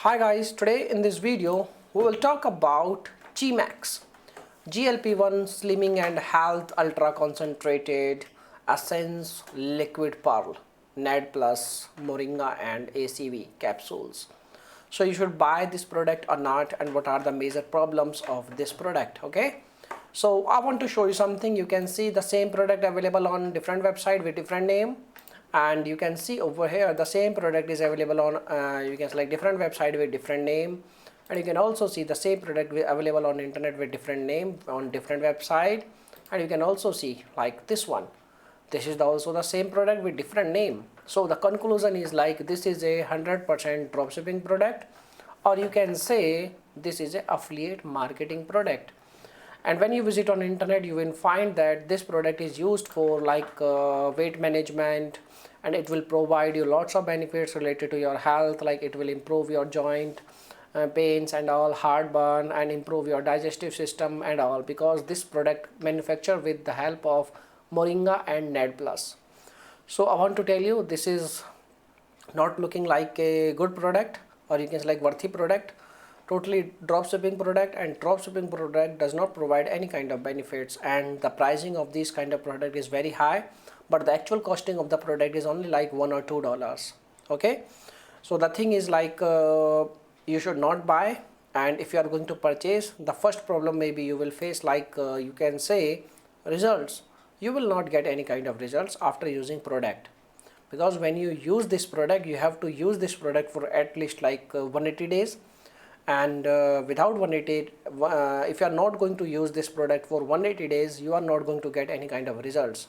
Hi guys, today in this video we will talk about Cheemex GLP-1 Slimming and Health Ultra Concentrated Essence Liquid Pearl NAD Plus Moringa and ACV capsules. So you should buy this product or not, and what are the major problems of this product. Okay, so I want to show you something. You can see the same product available on different website with different name, and you can see over here the same product is available on you can select different website with different name, and you can also see the same product available on internet with different name on different website. And you can also see like this one, this is also the same product with different name. So the conclusion is like this is a 100% dropshipping product, or you can say this is a affiliate marketing product. And when you visit on internet, you will find that this product is used for like weight management, and it will provide you lots of benefits related to your health, like it will improve your joint pains and all, heartburn, and improve your digestive system and all, because this product manufactured with the help of Moringa and NAD Plus. So I want to tell you, this is not looking like a good product, or you can say like worthy product. Totally dropshipping product, and dropshipping product does not provide any kind of benefits, and the pricing of this kind of product is very high, but the actual costing of the product is only like $1 or $2. Okay, so the thing is like you should not buy. And if you are going to purchase, the first problem maybe you will face like you can say results. You will not get any kind of results after using product, because when you use this product, you have to use this product for at least like 180 days. And without 180, if you are not going to use this product for 180 days, you are not going to get any kind of results.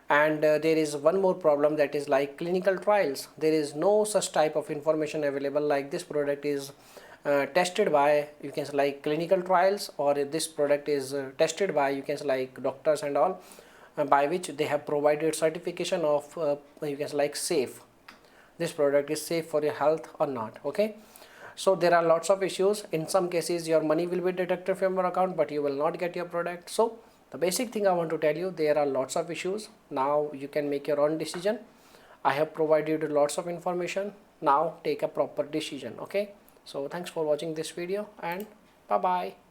And there is one more problem, that is like clinical trials. There is no such type of information available like this product is tested by, you can say like clinical trials, or this product is tested by, you can say like doctors and all, by which they have provided certification of you can say like safe. This product is safe for your health or not. Okay, so there are lots of issues. In some cases your money will be deducted from your account, but you will not get your product. So the basic thing I want to tell you, there are lots of issues. Now you can make your own decision. I have provided lots of information. Now take a proper decision. Okay, so thanks for watching this video, and bye bye.